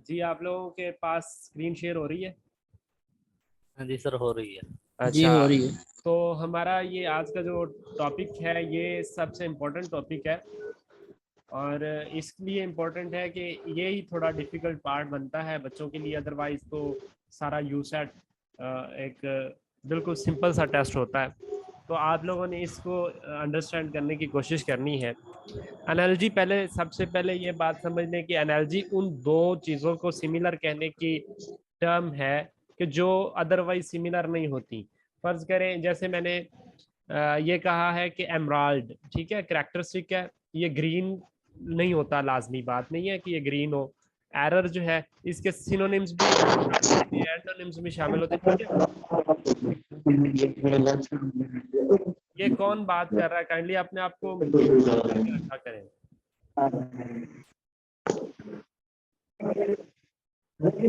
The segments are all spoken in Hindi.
जी आप लोगों के पास स्क्रीन शेयर हो रही है? हाँ जी सर, हो रही है। जी अच्छा, हो रही है। तो हमारा ये आज का जो टॉपिक है ये सबसे इम्पोर्टेंट टॉपिक है और इसलिए इम्पोर्टेंट है कि ये ही थोड़ा डिफ़िकल्ट पार्ट बनता है बच्चों के लिए। अदरवाइज़ तो सारा यूसेट एक बिल्कुल सिंपल सा टेस्ट होता है। तो आप लोगों ने इसको अंडरस्टैंड करने की कोशिश करनी है। एनालॉजी, पहले सबसे पहले ये बात समझ लें कि एनालॉजी उन दो चीज़ों को सिमिलर कहने की टर्म है कि जो अदरवाइज सिमिलर नहीं होती। फर्ज करें जैसे मैंने ये कहा है कि एमराल्ड, ठीक है, करैक्टरिस्टिक है, ये ग्रीन नहीं होता, लाजमी बात नहीं है कि ये ग्रीन हो। एरर जो है इसके सिनोनिम्स भी शामिल होते हैं, एंटोनिम्स भी शामिल होते हैं, ठीक है। ये कौन बात कर रहा है? काइंडली अपने आप को करके रखा करें। ऐसा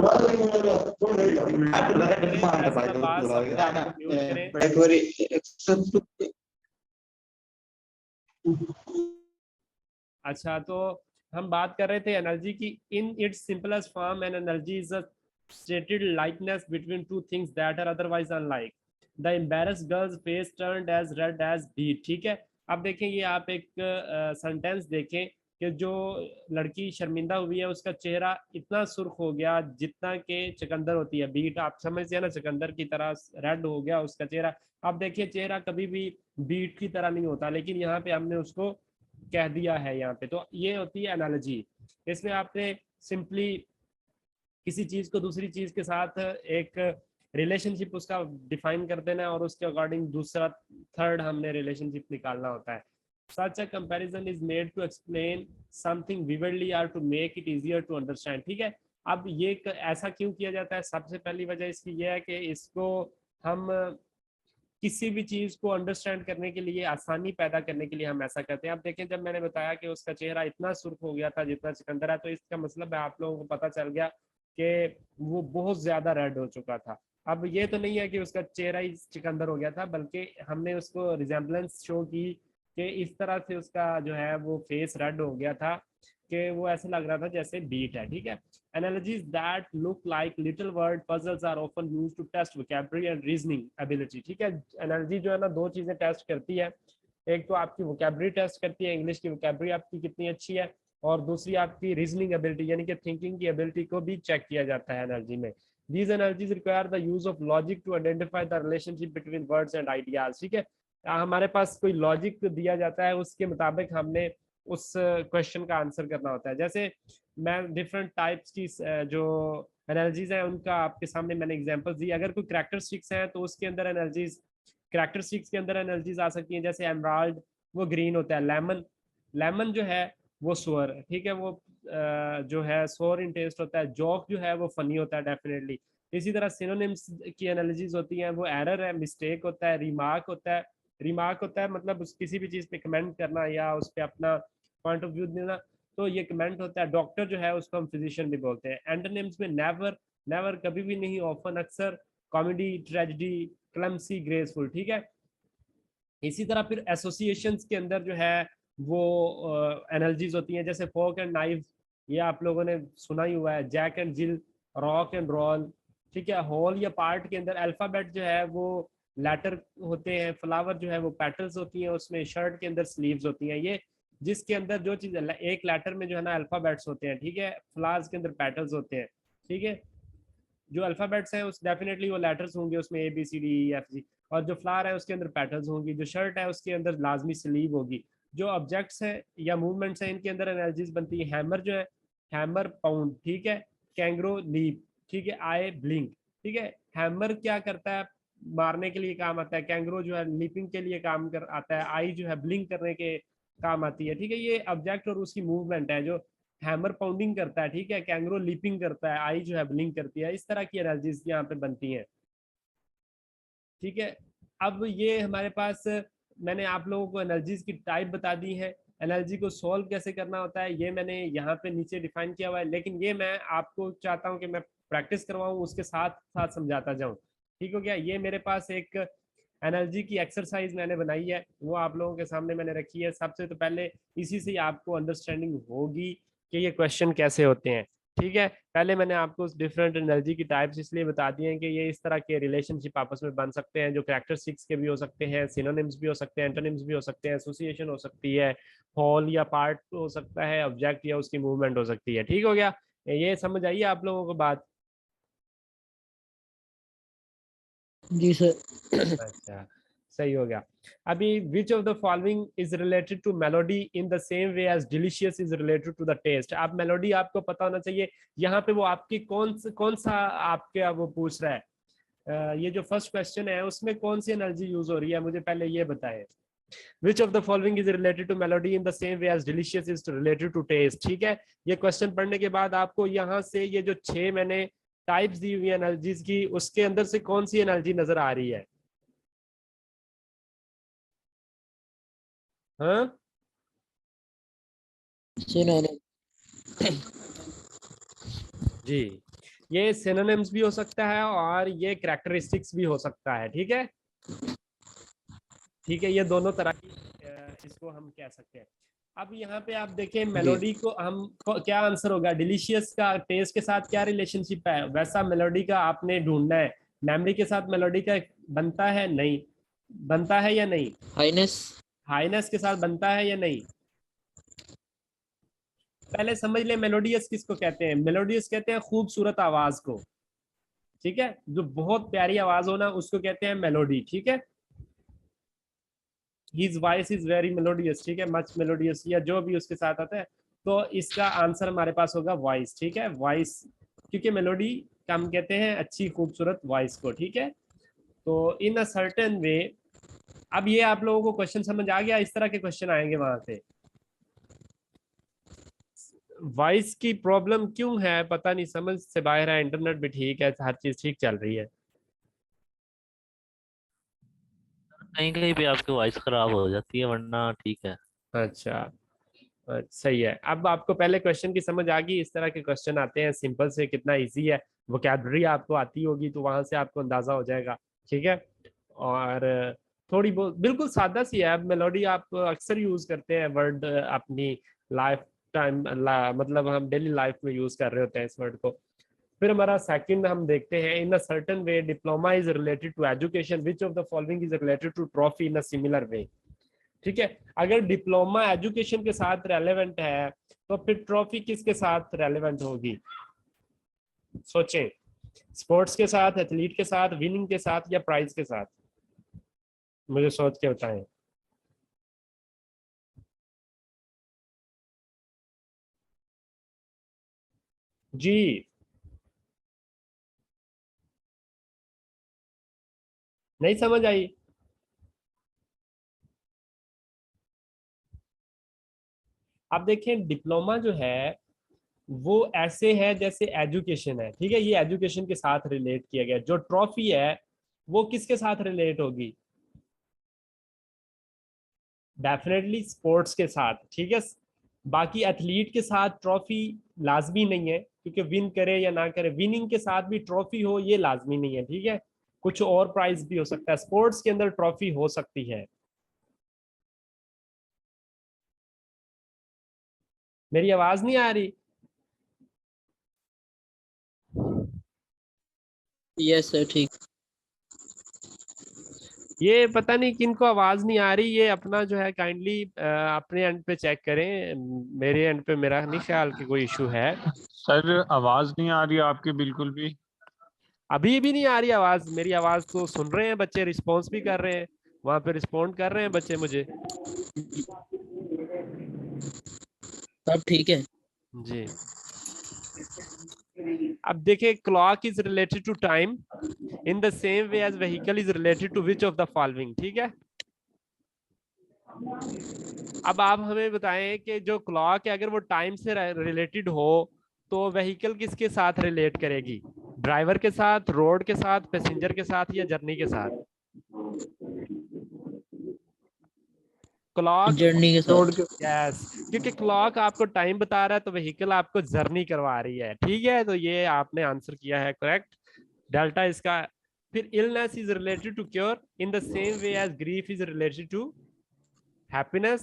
बात अपने आप को म्यूट करें। अच्छा, तो हम बात कर रहे थे एनर्जी की। In its simplest form an energy is a stated likeness between two things that are otherwise unlike. The embarrassed girl's face turned as red as beet. ठीक है, अब देखें ये आप एक सेंटेंस देखें कि जो लड़की शर्मिंदा हुई है उसका चेहरा इतना सुर्ख हो गया जितना कि चकंदर होती है, बीट आप समझते हैं ना, चकंदर की तरह रेड हो गया उसका चेहरा। अब देखिए चेहरा कभी भी बीट की तरह नहीं होता, लेकिन यहाँ पे हमने उसको कह दिया है यहाँ पे। तो ये होती है एनालॉजी। इसमें आपने सिंपली किसी चीज को दूसरी चीज के साथ एक रिलेशनशिप उसका डिफाइन कर देना है और उसके अकॉर्डिंग दूसरा थर्ड हमने रिलेशनशिप निकालना होता है। Such a comparison is made to explain something vividly और to make it easier to understand. ठीक है, अब ये ऐसा क्यों किया जाता है? सबसे पहली वजह इसकी यह है कि इसको हम किसी भी चीज को अंडरस्टैंड करने के लिए, आसानी पैदा करने के लिए हम ऐसा करते हैं। अब देखें, जब मैंने बताया कि उसका चेहरा इतना सुर्ख हो गया था जितना सिकंदर है, तो इसका मतलब है आप लोगों को पता चल गया कि वो बहुत ज्यादा रेड हो चुका था। अब ये तो नहीं है कि उसका चेहरा ही सिकंदर हो गया था, बल्कि हमने उसको रिजेम्बलेंस शो की कि इस तरह से उसका जो है वो फेस रेड हो गया था कि वो ऐसे लग रहा था जैसे बीट है। ठीक है, analogies that look like little word puzzles are often used to test vocabulary and reasoning ability. ठीक है, एनालॉजी जो है ना दो चीजें टेस्ट करती है। एक तो आपकी वोकेबलरी टेस्ट करती है, इंग्लिश की वोकेबलरी आपकी कितनी अच्छी है, और दूसरी आपकी रीजनिंग एबिलिटी यानी कि थिंकिंग की एबिलिटी को भी चेक किया जाता है एनर्जी में। These energies require the use of logic to identify the relationship between words and ideas. ठीक है, हमारे पास कोई लॉजिक दिया जाता है, उसके मुताबिक हमने उस क्वेश्चन का आंसर करना होता है। जैसे मैं डिफरेंट टाइप्स की जो एनालॉजीज हैं उनका आपके सामने मैंने एग्जांपल्स दी। अगर कोई करैक्टरिस्टिक्स हैं तो उसके अंदर एनालॉजीज, करैक्टरिस्टिक्स के अंदर एनालॉजीज आ सकती हैं। जैसे एमराल्ड वो ग्रीन होता है, लेमन, लेमन जो है वो सोअर, ठीक है, वो जो है सोअर इन टेस्ट होता है। जॉक जो है वो फनी होता है डेफिनेटली। इसी तरह सिनोनिम्स की एनालिसिस होती हैं, वो एरर है, मिस्टेक होता है, रिमार्क होता है। रिमार्क होता है मतलब किसी भी चीज़ पे कमेंट करना या उस पर अपना पॉइंट ऑफ व्यू देना, तो ये कमेंट होता है। डॉक्टर जो है उसको हम फिजिशियन भी बोलते हैं। एंटोनिम्स में नेवर, नेवर कभी भी नहीं, ऑफन अक्सर, कॉमेडी, ट्रेजेडी, क्लमसी, ग्रेसफुल। ठीक है, इसी तरह फिर एसोसिएशंस के अंदर जो है वो एनालॉजीज होती हैं। जैसे फोक एंड नाइफ, ये आप लोगों ने सुना ही हुआ है। Jack and Jill, rock and roll. ठीक है, होल या पार्ट के अंदर अल्फाबेट जो है वो लेटर होते हैं, फ्लावर जो है वो पेटल्स होती हैं, उसमें शर्ट के अंदर स्लीव्स होती हैं। ये जिसके अंदर जो चीज़ एक लेटर में जो है ना अल्फाबेट्स होते हैं, ठीक है, फ्लावर्स के अंदर पेटल्स होते हैं। ठीक है, जो अल्फाबेट्स हैं उस डेफिनेटली वो लेटर्स होंगे उसमें, A B C D E F G. और जो फ्लावर है उसके अंदर पेटल्स होंगी। जो शर्ट है उसके अंदर लाजमी स्लीव होगी। जो ऑब्जेक्ट्स हैं या मूवमेंट्स हैं इनके अंदर एनालिसिस बनती है। हैमर जो है, हैमर पाउंड, ठीक है, कैंगरो लीप, ठीक है, आई ब्लिंक। ठीक है, हैमर क्या करता है? मारने के लिए काम आता है। कैंगरो जो है लीपिंग के लिए काम कर आता है। आई जो है ब्लिंक करने के काम आती है। ठीक है, ये ऑब्जेक्ट और उसकी मूवमेंट है। जो हैमर पाउंडिंग करता है, ठीक है, कैंगरो लीपिंग करता है, आई जो है ब्लिंक करती है। इस तरह की एनर्जीज यहाँ पे बनती हैं। ठीक है, अब ये हमारे पास, मैंने आप लोगों को एनर्जीज की टाइप बता दी है। एनर्जी को सॉल्व कैसे करना होता है ये मैंने यहाँ पे नीचे डिफाइन किया हुआ है, लेकिन ये मैं आपको चाहता हूँ कि मैं प्रैक्टिस करवाऊँ, उसके साथ साथ समझाता जाऊँ। ठीक हो गया? ये मेरे पास एक एनर्जी की एक्सरसाइज मैंने बनाई है, वो आप लोगों के सामने मैंने रखी है। सबसे तो पहले इसी से आपको अंडरस्टैंडिंग होगी कि ये क्वेश्चन कैसे होते हैं। ठीक है, पहले मैंने आपको डिफरेंट एनर्जी की टाइप्स इसलिए बता दिए हैं कि ये इस तरह के रिलेशनशिप आपस में बन सकते हैं, जो कैरेक्टरिस्टिक्स के भी हो सकते हैं, सिनोनिम्स भी हो सकते हैं, एंटोनिम्स भी हो सकते हैं, एसोसिएशन हो सकती है, होल या पार्ट हो सकता है, ऑब्जेक्ट या उसकी मूवमेंट हो सकती है। ठीक हो गया, ये समझ आइए आप लोगों को बात? जी सर। अच्छा, सही हो गया। अभी which of the following is related to melody in the same way as delicious is related to the taste. आप मेलोडी आपको पता होना चाहिए। यहाँ पे वो आपकी कौन सा आपके वो पूछ रहा है, ये जो फर्स्ट क्वेश्चन है उसमें कौन सी एनर्जी यूज हो रही है, मुझे पहले ये बताएं। Which of the following is related to melody in the same way as delicious is related to taste. ठीक है, ये क्वेश्चन पढ़ने के बाद आपको यहाँ से ये जो 6 मैंने टाइप्स दी हुई एनर्जीज की, उसके अंदर से कौन सी एनर्जी नजर आ रही है? हाँ सिनोनिम। जी, ये सिनोनिम्स भी हो सकता है और ये कैरेक्टरिस्टिक्स भी हो सकता है। ठीक है, ठीक है, ये दोनों तरह की इसको हम कह सकते हैं। अब यहाँ पे आप देखें मेलोडी को हम क्या आंसर होगा, डिलीशियस का टेस्ट के साथ क्या रिलेशनशिप है, वैसा मेलोडी का आपने ढूंढना है। मेमोरी के साथ मेलोडी का बनता है नहीं, बनता है या नहीं? हाइनेस। हाईनेस के साथ बनता है या नहीं? पहले समझ ले मेलोडियस किसको कहते हैं। मेलोडियस कहते हैं खूबसूरत आवाज को। ठीक है, जो बहुत प्यारी आवाज हो ना उसको कहते हैं मेलोडी। ठीक है, his voice is very melodious. ठीक है, मच मेलोडियस या जो भी उसके साथ आता है, तो इसका आंसर हमारे पास होगा वॉइस। ठीक है, वॉइस, क्योंकि मेलोडी का हम कहते हैं अच्छी खूबसूरत वॉइस को। ठीक है, तो इन अ सर्टेन वे। अब ये आप लोगों को क्वेश्चन समझ आ गया, इस तरह के क्वेश्चन आएंगे वहां से। वॉइस की प्रॉब्लम क्यों है पता नहीं, समझ से बाहर है। इंटरनेट भी ठीक है, हर चीज ठीक चल रही है। कहीं कहीं पे आपकी वॉइस खराब हो जाती है, वरना ठीक है। अच्छा, सही है। अब आपको पहले क्वेश्चन की समझ आ गई, इस तरह के क्वेश्चन आते हैं सिंपल से, कितना इजी है। वोकैबुलरी आपको आती होगी तो वहां से आपको अंदाजा हो जाएगा। ठीक है, और थोड़ी बहुत बिल्कुल सादा सी है। अब मेलोडी आप अक्सर यूज करते हैं वर्ड अपनी लाइफ टाइम, मतलब हम डेली लाइफ में यूज कर रहे होते हैं इस वर्ड को। फिर हमारा सेकंड हम देखते हैं, in a certain way diploma is related to education, which of the following is related to trophy in a similar way. ठीक है, अगर डिप्लोमा एजुकेशन के साथ रेलेवेंट है तो फिर ट्रॉफी किसके साथ रेलेवेंट होगी? सोचें, स्पोर्ट्स के साथ, एथलीट के साथ, विनिंग के साथ, या प्राइज के साथ? मुझे सोच के बताएं। जी, नहीं समझ आई? आप देखें डिप्लोमा जो है वो ऐसे है जैसे एजुकेशन है। ठीक है, ये एजुकेशन के साथ रिलेट किया गया। जो ट्रॉफी है वो किसके साथ रिलेट होगी? डेफिनेटली स्पोर्ट्स के साथ। ठीक है, बाकी एथलीट के साथ ट्रॉफी लाजमी नहीं है, क्योंकि विन करे या ना करे, विनिंग के साथ भी ट्रॉफी हो ये लाजमी नहीं है। ठीक है, कुछ और प्राइज भी हो सकता है, स्पोर्ट्स के अंदर ट्रॉफी हो सकती है। मेरी आवाज नहीं आ रही? यस सर, ठीक। ये पता नहीं किनको आवाज नहीं आ रही, ये अपना जो है काइंडली अपने एंड पे चेक करें। मेरे एंड पे मेरा नहीं ख्याल कि कोई इशू है। सर आवाज नहीं आ रही आपकी बिल्कुल भी। अभी भी नहीं आ रही आवाज? मेरी आवाज तो सुन रहे हैं बच्चे, रिस्पॉन्स भी कर रहे हैं, वहां पे रिस्पॉन्ड कर रहे हैं बच्चे मुझे। सब ठीक है। जी, अब देखिए, clock is related to time in the same way as vehicle is related to which of the following. ठीक है, अब आप हमें बताएं कि जो क्लॉक है अगर वो टाइम से रिलेटेड हो तो व्हीकल किसके साथ रिलेट करेगी? ड्राइवर के साथ, रोड के साथ, पैसेंजर के साथ, या जर्नी के साथ? क्लॉक जर्नी के रोड साथ। के, यस, क्योंकि क्लॉक आपको टाइम बता रहा है तो व्हीकल आपको जर्नी करवा रही है। ठीक है, तो ये आपने आंसर किया है करेक्ट। डेल्टा इसका फिर illness is related to cure in the same way as grief is related to happiness,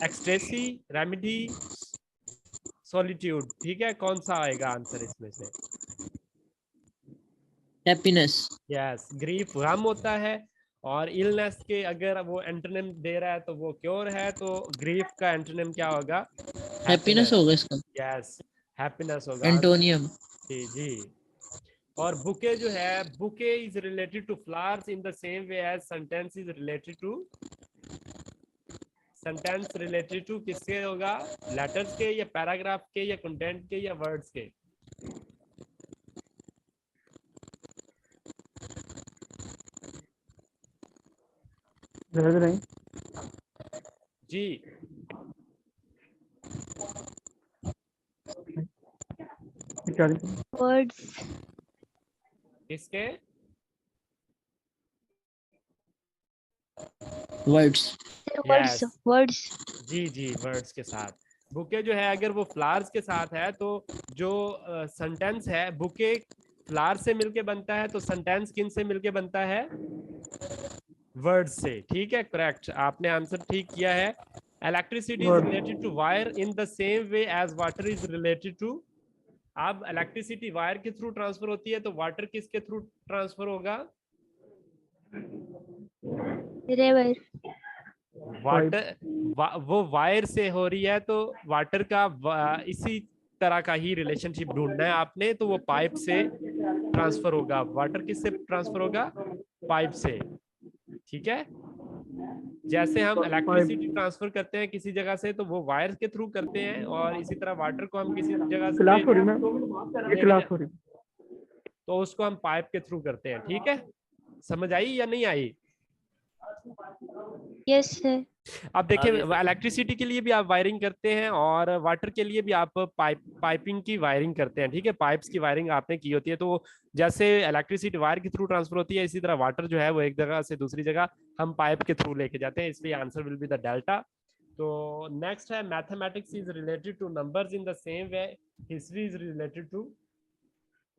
ecstasy, remedy, solitude। ठीक है, कौन सा आएगा आंसर इसमें से? हैप्पीनेस। यस, ग्रीफ गम होता है, और इलनेस के अगर वो एंटोनिम दे रहा है तो वो क्योर है, तो ग्रीफ का एंटोनिम क्या होगा? हैप्पीनेस होगा इसका यस, हैप्पीनेस होगा। एंटोनियम। जी जी। और बुके जो है, bouquet is related to flowers in the same way as sentence is related to, sentence related to किसके होगा? लेटर्स के, या पैराग्राफ के, या कंटेंट के, या वर्ड्स के? जी, वर्ड्स। किसके? वर्ड्स। Words Yes. वर्ड्स। जी जी, वर्ड्स के साथ। बुके जो है अगर वो फ्लावर्स के साथ है, तो जो सेंटेंस है बुके फ्लावर से मिलके बनता है, तो सेंटेंस किन से मिलके बनता है? वर्ड्स से। ठीक है, करेक्ट, आपने आंसर ठीक किया है। Electricity is related to wire in the same way as water is related to. अब इलेक्ट्रिसिटी वायर के थ्रू ट्रांसफर होती है, तो वाटर किसके थ्रू ट्रांसफर होगा? रिवर। वाटर वो वायर से हो रही है, तो वाटर का इसी तरह का ही रिलेशनशिप ढूंढना है आपने, तो वो पाइप से ट्रांसफर होगा। वाटर किससे ट्रांसफर होगा? पाइप से। ठीक है, जैसे हम इलेक्ट्रिसिटी ट्रांसफर करते हैं किसी जगह से, तो वो वायर के थ्रू करते हैं, और इसी तरह वाटर को हम किसी जगह से तो उसको हम पाइप के थ्रू करते हैं। ठीक है, समझ आई या नहीं आई? Yes sir. अब देखिए, आगे सर। इलेक्ट्रिसिटी के लिए भी आप वायरिंग करते हैं, और वाटर के लिए भी आप पाइपिंग की वायरिंग करते हैं। ठीक है, पाइप्स की वायरिंग आपने की होती है। तो जैसे इलेक्ट्रिसिटी वायर के थ्रू ट्रांसफर होती है, इसी तरह वाटर जो है वो एक जगह से दूसरी जगह हम पाइप के थ्रू लेके जाते हैं, इसलिए answer will be the delta. तो नेक्स्ट है, mathematics is related to numbers in the same way history is related to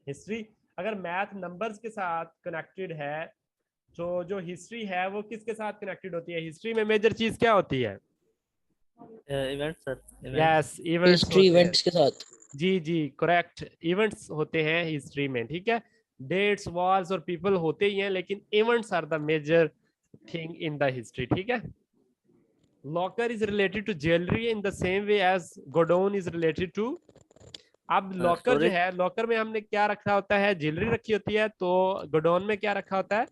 history. अगर मैथ नंबर्स के साथ कनेक्टेड है, तो जो हिस्ट्री है वो किसके साथ कनेक्टेड होती है? हिस्ट्री में मेजर चीज क्या होती है? Event sir. Yes, events history होते हैं। इवेंट्स के साथ। जी जी, करेक्ट, इवेंट्स होते हैं हिस्ट्री में। ठीक है, डेट्स, वॉर्स और पीपल होते ही हैं, लेकिन events are the major thing in the history. ठीक है, locker is related to jewellery in the same way as godown is related to. अब लॉकर जो है, लॉकर में हमने क्या रखा होता है? ज्वेलरी रखी होती है। तो गोडाउन में क्या रखा होता है?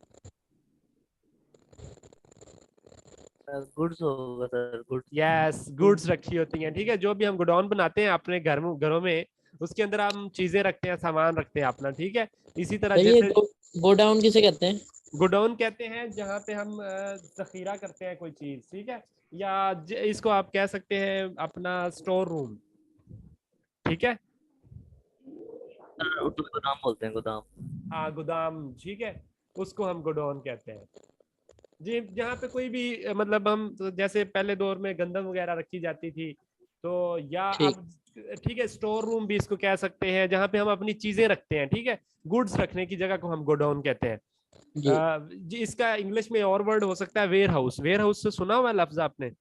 गुड्स होगा सर, गुड्स। यस, गुड्स रखी होती हैं। ठीक है, जो भी हम गोडाउन बनाते हैं अपने घरों में, उसके अंदर हम चीजें रखते हैं, सामान रखते हैं अपना। ठीक है, इसी तरह तो ये जैसे गोडाउन किसे कहते हैं? गोडाउन कहते हैं जहाँ पे हम जखीरा करते हैं कोई चीज। ठीक है, या इसको आप कह सकते हैं अपना स्टोर रूम। ठीक है, सर उर्दू में गोदाम बोलते हैं, गोदाम। हाँ, गोदाम। ठीक है, उसको हम गोडाउन कहते हैं जी। जहाँ पे कोई भी मतलब हम जैसे पहले दौर में गंदम वगैरह रखी जाती थी, तो या ठीक। अब ठीक है, स्टोर रूम भी इसको कह सकते हैं, जहाँ पे हम अपनी चीजें रखते हैं। ठीक है, गुड्स रखने की जगह को हम गोडाउन कहते हैं। जी। जी, इसका इंग्लिश में और वर्ड हो सकता है वेयर हाउस। वेयर हाउस से सुना हुआ लफ्ज आपने?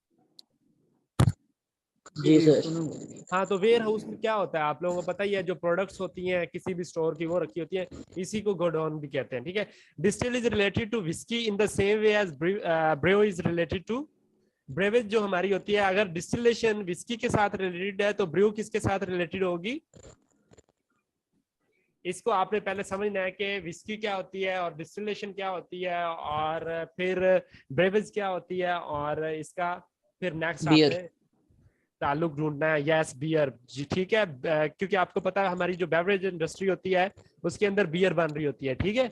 जी सर। हाँ, तो वेयर हाउस में क्या होता है आप लोगों को पता ही है, जो प्रोडक्ट्स होती हैं किसी भी स्टोर की वो रखी होती है, इसी को गोडाउन भी कहते हैं। ठीक है, distil is related to whisky in the same way as brew is related to beverage. जो हमारी होती है, अगर डिस्टिलेशन विस्की के साथ रिलेटेड है, तो ब्रू किसके साथ रिलेटेड होगी? इसको आपने पहले समझना है कि विस्की क्या होती है, और डिस्टिलेशन क्या होती है, और फिर ब्रेवेज क्या होती है, और इसका फिर नेक्स्ट Beer. आपने ताल्लुक ढूंढना है। यस, बियर जी, ठीक है, क्योंकि आपको पता है हमारी जो बेवरेज इंडस्ट्री होती है उसके अंदर बियर बन रही होती है। ठीक है,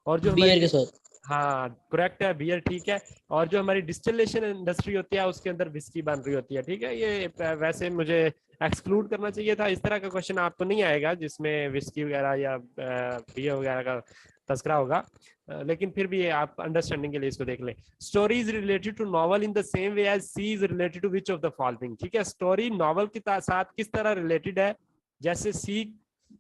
और जो बियर हमारी के साथ। हाँ करेक्ट है, बियर। ठीक है, और जो हमारी डिस्टिलेशन इंडस्ट्री होती है उसके अंदर विस्की बन रही होती है। ठीक है, ये वैसे मुझे एक्सक्लूड करना चाहिए था। इस तरह का क्वेश्चन आपको नहीं आएगा जिसमें विस्की वगैरह या बियर वगैरह का तस्करा होगा, लेकिन फिर भी आप अंडरस्टैंडिंग के लिए इसको देख लें। Story is related to novel in the same way as sea is related to which of the following. ठीक है, स्टोरी नॉवल के साथ किस तरह रिलेटेड है? जैसे सी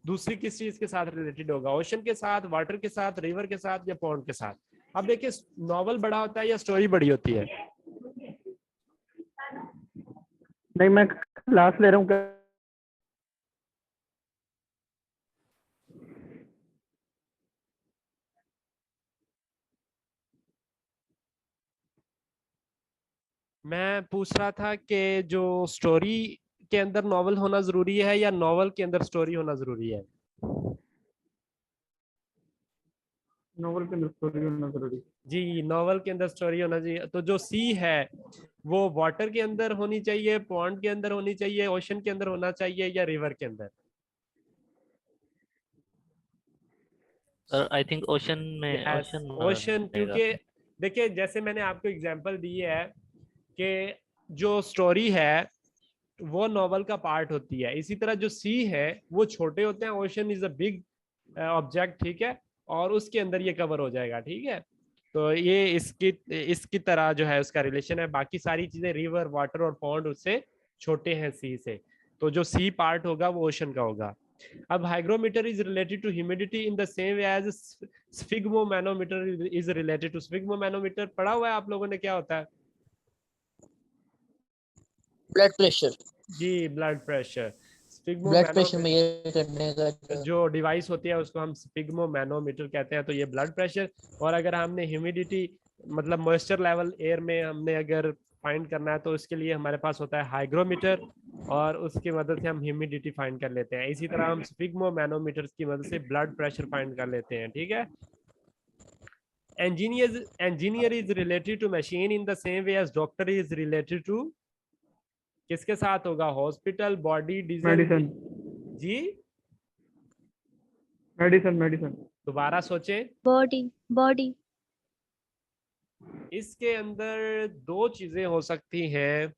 दूसरी किस चीज के साथ रिलेटेड होगा, ओशन के साथ, वाटर के साथ, रिवर के साथ या पॉन्ड के साथ। अब देखिए नॉवल बड़ा होता है या स्टोरी बड़ी होती है? नहीं, मैं क्लास ले रहा हूँ। मैं पूछ रहा था कि जो स्टोरी के अंदर नॉवल होना जरूरी है या नॉवल के अंदर स्टोरी होना जरूरी है? नॉवल के अंदर स्टोरी होना जरूरी। जी, नॉवल के अंदर स्टोरी होना चाहिए। तो जो सी है वो वाटर के अंदर होनी चाहिए, पॉन्ड के अंदर होनी चाहिए, ओशन के अंदर होना चाहिए या रिवर के अंदर? सर आई थिंक ओशन में, यस, ओशन ओशन, रहेगा। क्योंकि देखिए जैसे मैंने आपको एग्जांपल दी है कि जो स्टोरी है वो नॉवल का पार्ट होती है, इसी तरह जो सी है वो छोटे होते हैं, ocean is a big object, ठीक है, और उसके अंदर ये कवर हो जाएगा, ठीक है। तो ये इसकी इसकी तरह जो है उसका रिलेशन है, बाकी सारी चीजें रिवर, वाटर और पॉन्ड उससे छोटे हैं सी से, तो जो सी पार्ट होगा वो ओशन का होगा। अब hygrometer is related to humidity in the same way as sphygmomanometer is related to, sphygmomanometer पढ़ा हुआ है आप लोगों ने, क्या होता है? Blood pressure. जी, blood pressure. Blood pressure sphygmomanometer measure करने का जो डिवाइस होती है उसको हम स्फिग्मोमैनोमीटर कहते हैं, तो ये ब्लड प्रेशर। और अगर हमने ह्यूमिडिटी मतलब मॉइस्चर लेवल एयर में हमने अगर फाइंड करना है तो उसके लिए हमारे पास होता है हाइग्रोमीटर, और उसकी मदद से हम ह्यूमिडिटी फाइंड कर लेते हैं। इसी तरह हम स्फिग्मोमैनोमीटर की मदद से ब्लड प्रेशर फाइंड कर लेते हैं, ठीक है। engineer is related to machine in the same way as doctor is related to, किसके साथ होगा? Hospital, body, diesel. मेडिसिन। जी, मेडिसिन। मेडिसिन। दोबारा सोचें। बॉडी बॉडी इसके अंदर दो चीजें हो सकती हैं,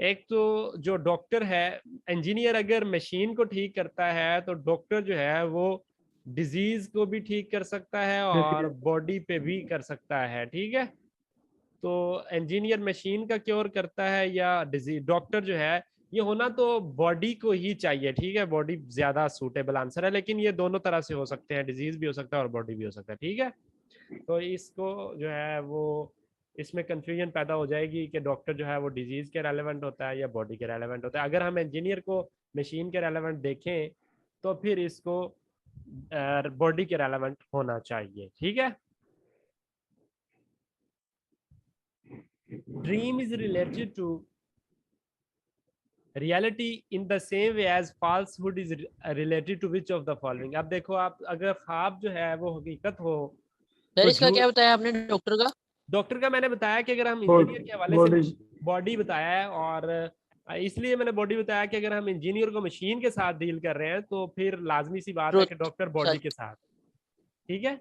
एक तो जो डॉक्टर है, इंजीनियर अगर मशीन को ठीक करता है तो डॉक्टर जो है वो डिजीज को भी ठीक कर सकता है और बॉडी पे भी कर सकता है, ठीक है। तो इंजीनियर मशीन का क्योर करता है या डिजीज, डॉक्टर जो है ये होना तो बॉडी को ही चाहिए, ठीक है, बॉडी ज्यादा सूटेबल आंसर है, लेकिन ये दोनों तरह से हो सकते हैं, डिजीज भी हो सकता है और बॉडी भी हो सकता है, ठीक है। तो इसको जो है वो इसमें कंफ्यूजन पैदा हो जाएगी कि डॉक्टर जो है वो डिजीज के रेलेवेंट होता है या बॉडी के रेलेवेंट होता है। अगर हम इंजीनियर को मशीन के रेलेवेंट देखें तो फिर इसको बॉडी के रेलेवेंट होना चाहिए, ठीक है। Dream is related to reality in the same way as falsehood is related to which of the following. अब देखो, आप अगर ख्वाब जो है वो हकीकत हो सर तो इसका क्या बताया आपने डॉक्टर का? डॉक्टर का मैंने बताया कि अगर हम इंजीनियर के हवाले बॉडी। से बॉडी बताया है, और इसलिए मैंने बॉडी बताया कि अगर हम इंजीनियर को मशीन के साथ डील कर रहे हैं तो फिर लाजमी सी बात है कि ट्रुथ। डॉक्टर बॉडी के साथ, ठीक है।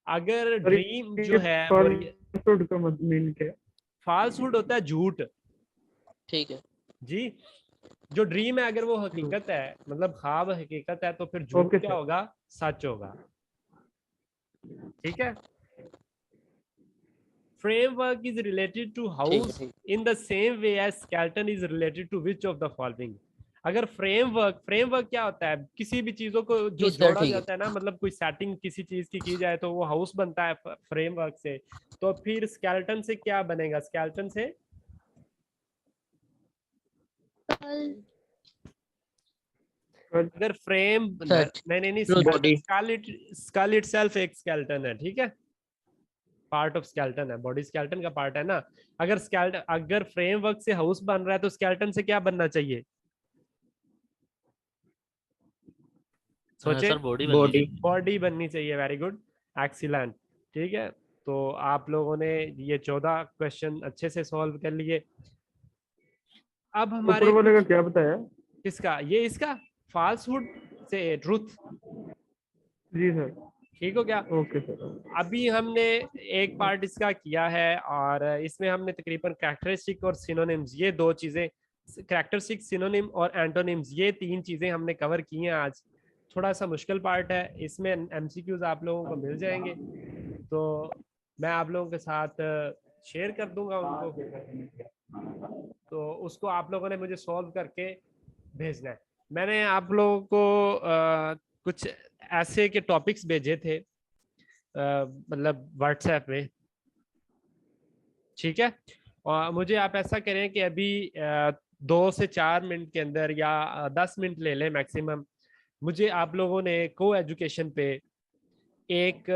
अगर ड्रीम जो है वो फॉल्सहुड का मीन क्या है? फॉल्सहुड होता है झूठ, ठीक है। जी। जो ड्रीम है अगर वो हकीकत है, मतलब ख्वाब हकीकत है, तो फिर झूठ ओके क्या सर। होगा? सच होगा, ठीक है। Framework is related to house ठीक। in the same way as skeleton is related to which of the following? अगर फ्रेमवर्क क्या होता है? किसी भी चीजों को जो जी सर, जोड़ा ठीक है। जाता है ना, मतलब कोई सेटिंग किसी चीज की जाए तो वो हाउस बनता है फ्रेमवर्क से, तो फिर स्केलेटन से क्या बनेगा? स्केलेटन से अगर फ्रेम सच। नहीं बॉडी। स्कल इटसेल्फ एक स्केलेटन है, ठीक है, पार्ट ऑफ स्केलेटन है, बॉडी स्केलेटन का पार्ट है ना। अगर फ्रेमवर्क से हाउस बन रहा है तो स्केलेटन से क्या बनना चाहिए? सोचे। सर बॉडी बननी चाहिए। बॉडी बननी चाहिए, वेरी गुड, एक्सीलेंट, ठीक है। तो आप लोगों ने ये 14 क्वेश्चन अच्छे से सॉल्व कर लिए। अब ऊपर हमारे वाले का क्या बताया? किसका? ये इसका फाल्सहुड से ट्रूथ, जी सर। ठीक हो गया। Okay sir. अभी हमने एक पार्ट इसका किया है और इसमें हमने तकरीबन कैरेक्टरिस्टिक और सिनोनिम्स, ये दो चीजें, कैरेक्टरिस्टिक, सिनोनिम और एंटोनिम्स, ये तीन चीजें हमने कवर की हैं आज। थोड़ा सा मुश्किल पार्ट है, इसमें एमसीक्यूज आप लोगों को मिल जाएंगे, तो मैं आप लोगों के साथ शेयर कर दूंगा उनको, तो उसको आप लोगों ने मुझे सॉल्व करके भेजना है। मैंने आप लोगों को कुछ ऐसे के टॉपिक्स भेजे थे, मतलब व्हाट्सएप में, ठीक है। और मुझे आप ऐसा करें कि अभी 2 से 4 मिनट के अंदर या 10 मिनट ले लें मैक्सिमम, मुझे आप लोगों ने को एजुकेशन पे एक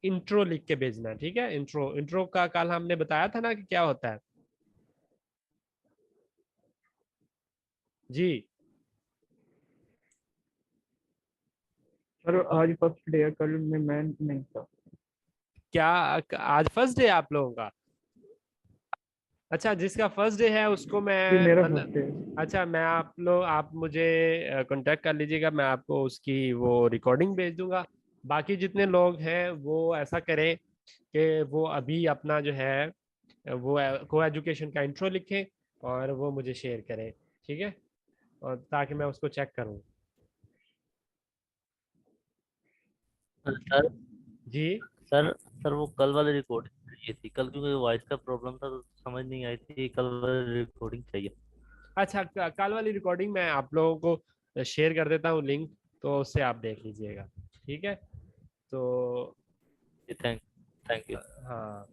इंट्रो लिख के भेजना है, ठीक है। इंट्रो का कल हमने बताया था ना कि क्या होता है जी। सर आज फर्स्ट डे है, कल में मैं नहीं था। क्या आज फर्स्ट डे आप लोगों का? अच्छा, जिसका फर्स्ट डे है उसको जी मैं मेरा मतलब, फर्स्ट डे है। अच्छा मैं आप मुझे कांटेक्ट कर लीजिएगा, मैं आपको उसकी वो रिकॉर्डिंग भेज दूंगा। बाकी जितने लोग हैं वो ऐसा करें कि वो अभी अपना जो है वो को एजुकेशन का इंट्रो लिखें और वो मुझे शेयर करें, ठीक है, और ताकि मैं उसको चेक करूं। सर जी। सर सर वो कल वाली रिकॉर्डिंग चाहिए थी कल, क्योंकि वॉइस का प्रॉब्लम था तो समझ नहीं आई थी। कल वाली रिकॉर्डिंग चाहिए। अच्छा, कल वाली रिकॉर्डिंग मैं आप लोगों को शेयर कर देता हूँ लिंक, तो उससे आप देख लीजिएगा, ठीक है। तो थैंक थैंक यू। हाँ,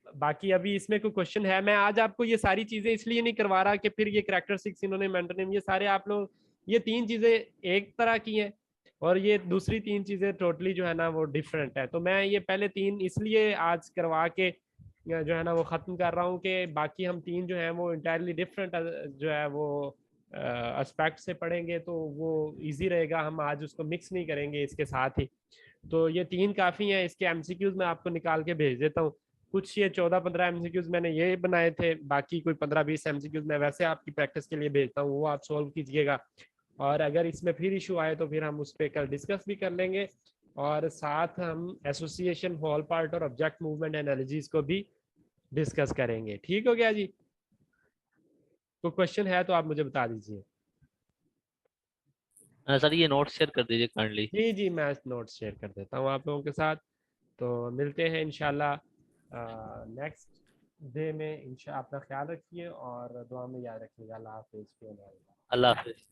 बाकी अभी इसमें कोई क्वेश्चन है? मैं आज आपको ये सारी चीजें इसलिए नहीं करवा रहा कि फिर ये कैरेक्टरिस्टिक्स इन्होंने मेंटोनिम ये सारे आप लोग, ये 3 चीजें एक तरह की हैं और ये दूसरी 3 चीजें टोटली जो है ना वो डिफरेंट है। तो मैं ये पहले 3 इसलिए आज करवा के जो है ना वो खत्म कर रहा हूँ कि बाकी हम 3 जो है वो इंटायरली डिफरेंट जो है वो एस्पेक्ट से पढ़ेंगे, तो वो इजी रहेगा। हम आज उसको मिक्स नहीं करेंगे इसके साथ ही। तो ये 3 काफी हैं। इसके एमसीक्यूज मैं आपको निकाल के भेज देता हूँ। कुछ ये 14-15 एमसीक्यूज मैंने ये बनाए थे, बाकी कोई 15-20 एमसीक्यूज मैं वैसे आपकी प्रैक्टिस के लिए भेजता हूँ, वो आप सॉल्व कीजिएगा। और अगर इसमें फिर इशू आए तो फिर हम उस पर कल डिस्कस भी कर लेंगे, और साथ हम एसोसिएशन, हॉल पार्ट और ऑब्जेक्ट मूवमेंट एनालिसिस को भी डिस्कस करेंगे। ठीक हो गया जी? कोई क्वेश्चन है तो आप मुझे बता दीजिए। सर ये नोट शेयर कर दीजिए काइंडली। जी जी, मैं नोट्स शेयर कर देता हूँ आप लोगों के साथ। तो मिलते हैं इंशाल्लाह नेक्स्ट डे में। इंशाल्लाह अपना ख्याल रखिए और दुआ में याद रखिएगा। अल्लाह हाफिज़। अल्लाह हाफिज।